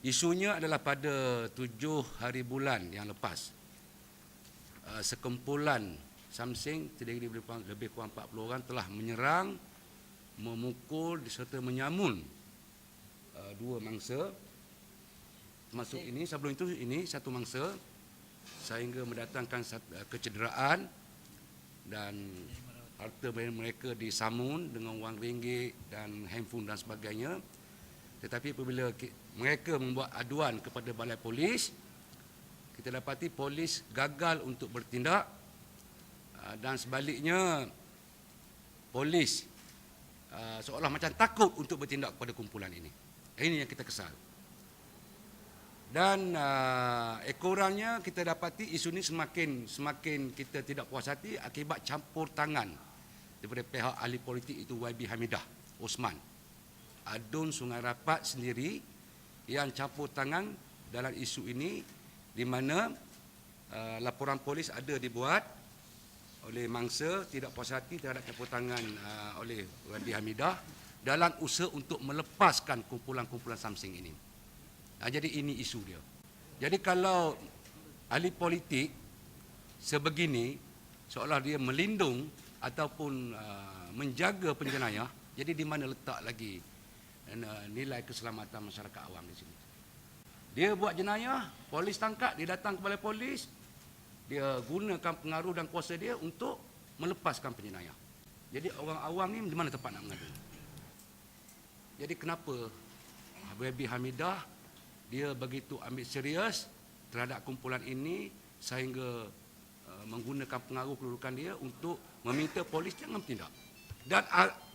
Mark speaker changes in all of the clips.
Speaker 1: Isunya adalah pada 7 hari bulan yang lepas, sekumpulan Samsing terdiri lebih kurang 40 orang telah menyerang, memukul serta menyamun dua mangsa. Termasuk ini, sebelum itu ini satu mangsa, sehingga mendatangkan kecederaan dan harta mereka disamun dengan wang ringgit dan handphone dan sebagainya. Tetapi apabila mereka membuat aduan kepada balai polis, kita dapati polis gagal untuk bertindak, dan sebaliknya polis seolah macam takut untuk bertindak kepada kumpulan ini. Ini yang kita kesal. Dan ekorannya kita dapati isu ini semakin kita tidak puas hati akibat campur tangan daripada pihak ahli politik itu YB Hamidah Osman, Adun Sungai Rapat sendiri yang campur tangan dalam isu ini, di mana laporan polis ada dibuat oleh mangsa tidak puas hati terhadap campur tangan oleh YB Hamidah dalam usaha untuk melepaskan kumpulan-kumpulan Samsing ini. Jadi ini isu dia. Jadi kalau ahli politik sebegini seolah dia melindung ataupun menjaga penjenayah, jadi di mana letak lagi nilai keselamatan masyarakat awam di sini? Dia buat jenayah, polis tangkap, dia datang ke balai polis, dia gunakan pengaruh dan kuasa dia untuk melepaskan penjenayah. Jadi orang awam ni di mana tempat nak mengadu? Jadi kenapa YB Hamidah dia begitu ambil serius terhadap kumpulan ini sehingga menggunakan pengaruh kedudukan dia untuk meminta polis jangan bertindak? Dan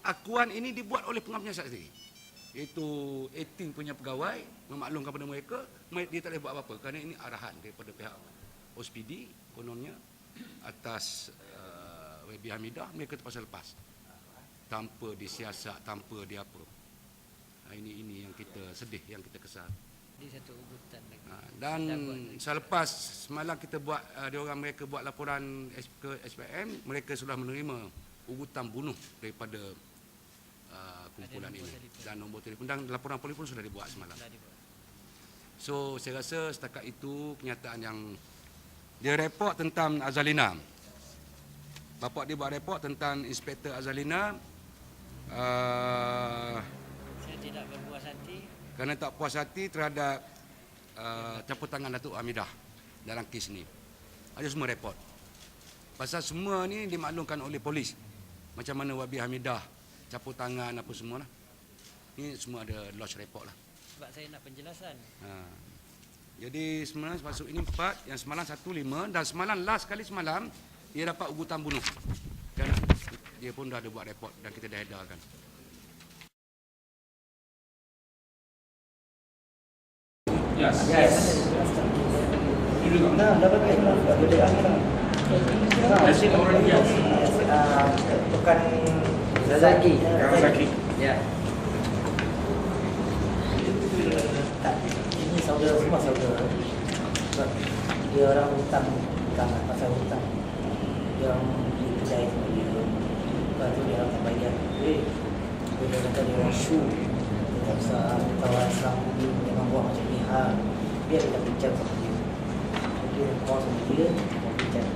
Speaker 1: akuan ini dibuat oleh pengawas sendiri, iaitu 18 punya pegawai, memaklumkan kepada mereka dia tak boleh buat apa-apa kerana ini arahan daripada pihak OSPD kononnya atas YB Hamidah. Mereka terpaksa lepas tanpa disiasat, tanpa dia apa. Ini yang kita sedih, yang kita kesal.
Speaker 2: Di satu ugutan lagi.
Speaker 1: Dan selepas semalam kita buat, mereka buat laporan ke SPM, mereka sudah menerima ugutan bunuh daripada kumpulan ini dan nombor telefon, dan laporan polis pun sudah dibuat semalam. So saya rasa setakat itu kenyataan yang dia report tentang Azalina. Bapak dia buat report tentang Inspektor Azalina.
Speaker 2: Saya tidak berpuas hati
Speaker 1: Kerana tak puas hati terhadap campur tangan Datuk Hamidah dalam kes ni. Ada semua report. Pasal semua ni dimaklumkan oleh polis. Macam mana YB Hamidah campur tangan apa semua lah. Ni semua ada lodge report lah.
Speaker 2: sebab saya nak penjelasan.
Speaker 1: Jadi sebenarnya masuk ini 4, yang semalam 1, 5, dan semalam last kali semalam dia dapat ugutan bunuh. Dan dia pun dah ada buat report dan kita dah edarkan.
Speaker 3: Yes.
Speaker 4: Nah, dapat perbedaan lah. Bukan Zazaki.
Speaker 3: Ya.
Speaker 4: Tak, ini saudara semua saudara. Sebab dia orang hutang pasal hutang. Dia orang beli kedai sama dia. Lepas tu dia orang tak bayar duit. Dia kata dia orang shoe. Dia tak usah kawan Islam ni memang buat macam ni. Biar kita bincang sama dia. Dia call sama dia, kita bincang.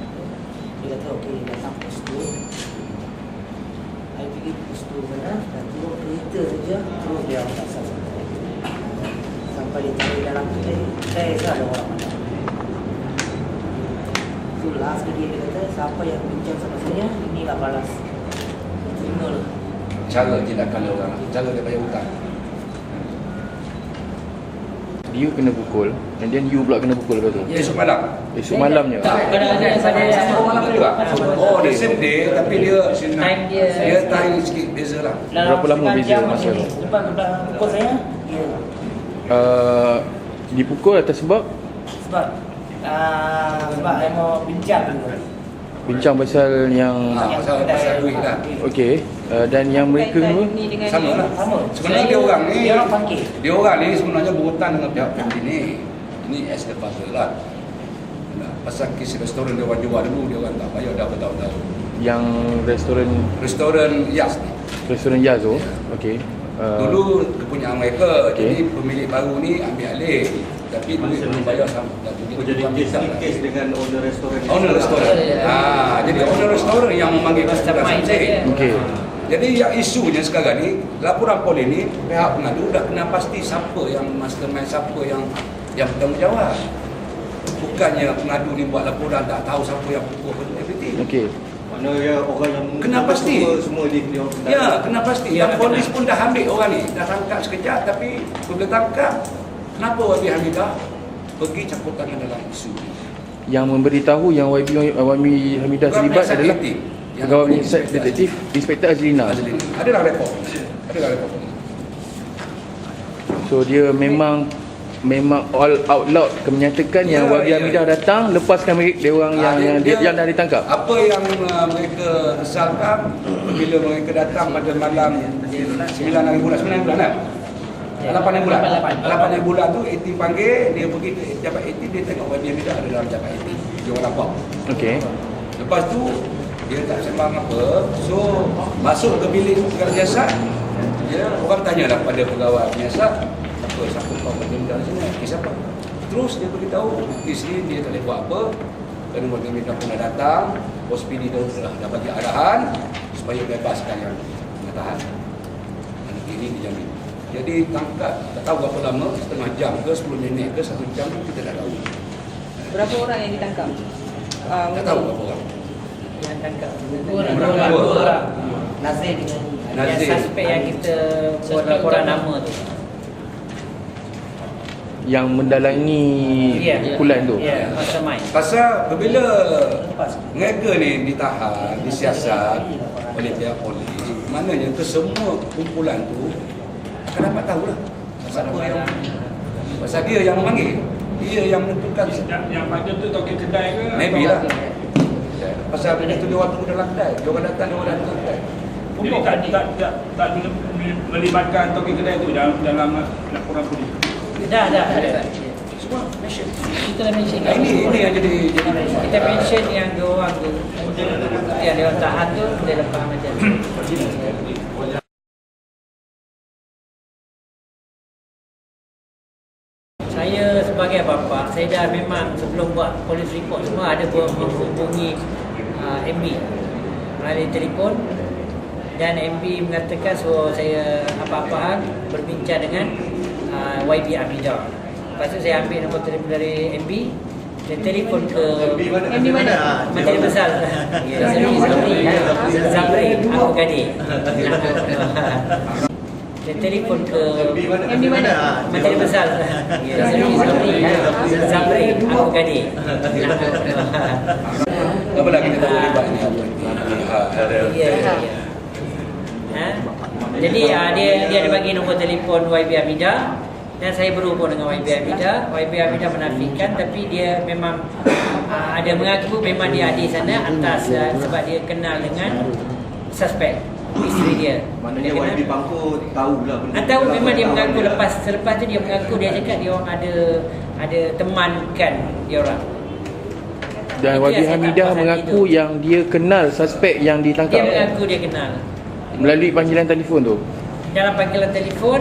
Speaker 4: Dia kata okey, dia datang pukul 10. Saya pergi pukul 10 mana dan turun kereta saja, terus dia orang tak salah. Sampai dia tarik dalam kedai tu ada orang mana. So last dia kata, siapa yang bincang sama saya, inilah balas. Terima lah.
Speaker 1: Cara tindakan orang, cara dia bayar hutang.
Speaker 5: Dia kena pukul, and then you pula kena pukul lepas tu.
Speaker 3: Esok malam.
Speaker 5: Esok malamnya.
Speaker 3: Esok malam juga. Oh, the same day, tapi dia
Speaker 2: Time dia
Speaker 3: time sikit beza lah.
Speaker 5: Berapa lama beza masa tu?
Speaker 4: Lepas pukul saya, dia
Speaker 5: Dipukul atas sebab
Speaker 4: sebab saya mau bincang dulu.
Speaker 5: bincang pasal yang
Speaker 3: Pasal duit lah.
Speaker 5: okey, dan yang mereka semua
Speaker 3: Sama lah.
Speaker 4: Sama.
Speaker 3: Sebenarnya dia orang ni,
Speaker 4: Dia orang panggil.
Speaker 3: dia orang ni sebenarnya berhutang dengan pihak family ni. Ini as the father lah. Pasal kes restoran dia orang jual dulu, dia orang tak bayar dah bertahun-tahun.
Speaker 5: yang restoran
Speaker 3: Restoran Yas ni.
Speaker 5: Yazo, okey.
Speaker 3: Dulu kepunyaan mereka,
Speaker 5: Okey.
Speaker 3: jadi pemilik baru ni ambil alih. Tapi duit belum bayar sampai
Speaker 6: Jadi kes ni kes dengan owner restoran.
Speaker 3: owner restoran. Jadi owner restoran yang memanggil
Speaker 2: Mastermind
Speaker 3: saksi.
Speaker 2: saja.
Speaker 5: Okey.
Speaker 3: Jadi yang isunya sekarang ni, laporan polis ni, pihak pengadu dah kena pasti siapa yang mastermind, siapa yang bertanggungjawab. Bukannya pengadu ni buat laporan tak tahu siapa yang pukul everything.
Speaker 5: Okey.
Speaker 6: Mana ya orang yang
Speaker 3: Kena pasti.
Speaker 6: semua dia
Speaker 3: Ya, kena pasti. Dan polis pun dah ambil orang ni, dah tangkap sekejap, tapi bila tangkap, kenapa YB Hamidah pergi campur tangan dalam isu ni?
Speaker 5: Yang memberitahu yang YB Hamidah terlibat
Speaker 3: Penasihat
Speaker 5: adalah
Speaker 3: aktif. Yang
Speaker 5: pegawai
Speaker 3: ini
Speaker 5: penyiasat detektif Inspektor Azlina.
Speaker 3: Adalah rekod. Adalah rekod.
Speaker 5: So dia memang all out loud menyatakan
Speaker 3: Ya,
Speaker 5: yang YB
Speaker 3: ya.
Speaker 5: Hamidah datang lepaskan mereka dia orang yang dah ditangkap.
Speaker 3: Apa yang mereka kesalkan bila mereka datang pada malam 9 hari bulan, 9 bulan kan? 8 hari bulan. 8 hari bulan tu 18 panggil, dia pergi ke jabat 18, dia tengok YB Hamidah ada dalam jabat 18. Dia orang lapor.
Speaker 5: Okey.
Speaker 3: Lepas tu dia tak sembang apa. So masuk ke bilik pegawai penyiasat. Dia orang tanyalah pada pegawai penyiasat, apa siapa kau berjaya di sini? Siapa? Terus dia beritahu kes ni dia tak boleh buat apa. Kerana warga mereka pernah datang, pos PD dah bagi arahan supaya bebaskan yang tahan. Dan ini dijamin. Jadi tangkap tak tahu berapa lama, setengah jam ke 10 minit ke 1 jam kita tak tahu.
Speaker 7: Berapa orang yang ditangkap?
Speaker 3: Tak tahu berapa orang.
Speaker 2: Yang tangkap
Speaker 3: Dua
Speaker 2: dua orang.
Speaker 4: Nazir dengan
Speaker 2: Yang
Speaker 3: Nazir.
Speaker 2: suspek yang kita buat laporan nama tu.
Speaker 5: Yang mendalangi pukulan tu.
Speaker 2: Ya, mastermind.
Speaker 3: Pasal bila mereka ni ditahan, disiasat oleh pihak polis, maknanya ke semua kumpulan tu akan dapat tahulah siapa yang, pasal dia yang memanggil, dia yang menentukan.
Speaker 8: Yang panggil tu token kedai ke?
Speaker 3: Maybe lah. Pasal bila tu dia orang tunggu dalam kedai, dia orang datang dalam kedai.
Speaker 8: Jadi tak melibatkan token kedai tu dalam laporan polis.
Speaker 2: Dah.
Speaker 3: Semua mention.
Speaker 2: Kita dah mention.
Speaker 3: Ini yang jadi
Speaker 2: Kita mention yang dua orang tu. Yang dia orang tahan tu, dia lepas macam tu. Saya sebagai bapa, saya dah memang sebelum buat police report semua ada menghubungi MB melalui telefon, dan MB mengatakan suruh saya apa-apa hal berbincang dengan YB Hamidah. Lepas tu saya ambil nombor telefon dari MB, dia telefon ke
Speaker 7: MB mana?
Speaker 2: Menteri Besar Zamri Aku Gadi. Dia telefon ke
Speaker 7: MB mana?
Speaker 2: Menteri Besar Zamri Aku Gadi.
Speaker 3: apa lagi kita tahu libat ni apa?
Speaker 2: Ya. Ha? Jadi dia ada bagi nombor telefon YB Hamidah, dan saya berhubung dengan YB Hamidah. YB Hamidah menafikan, tapi dia memang ada mengaku memang dia ada di sana atas sebab dia kenal dengan suspek, isteri dia.
Speaker 6: Maknanya
Speaker 2: Dia kenal.
Speaker 6: YB Bangko tahulah benda.
Speaker 2: Tahu memang dia mengaku selepas tu dia mengaku, dia cakap dia orang ada temankan dia orang.
Speaker 5: Dan
Speaker 2: Itu
Speaker 5: YB
Speaker 2: yang saya tak
Speaker 5: Hamidah
Speaker 2: puas hati
Speaker 5: mengaku
Speaker 2: tu.
Speaker 5: yang dia kenal suspek yang
Speaker 2: Dia
Speaker 5: ditangkap
Speaker 2: mengaku dia kenal.
Speaker 5: melalui panggilan telefon tu.
Speaker 2: Dalam panggilan telefon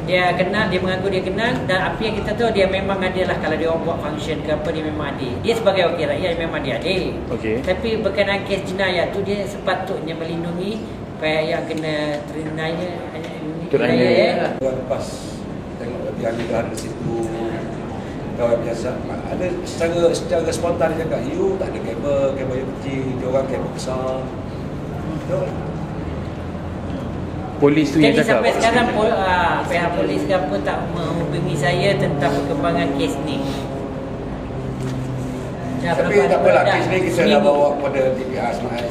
Speaker 2: dia kenal, dia mengaku dia kenal, dan apa yang kita tahu dia memang adalah, kalau dia orang buat function ke apa, dia memang ada. Dia sebagai wakil rakyat memang dia ada.
Speaker 5: Okey.
Speaker 2: Tapi berkenaan kes jenayah tu dia sepatutnya melindungi pihak yang kena
Speaker 5: Teraniaya.
Speaker 3: Lepas tengok yang di situ kawan biasa ada secara spontan dia cakap you tak ada kabel yang kecil, dia orang kabel besar.
Speaker 5: Polis tu yang
Speaker 2: Jadi
Speaker 5: cakap.
Speaker 2: sampai sekarang pihak polis ke apa tak menghubungi saya tentang perkembangan kes ni. Dah
Speaker 3: Tapi
Speaker 2: berapa
Speaker 3: tak apalah,
Speaker 2: dah
Speaker 3: kes ni kita dah
Speaker 2: seminggu.
Speaker 3: bawa kepada TPR Smart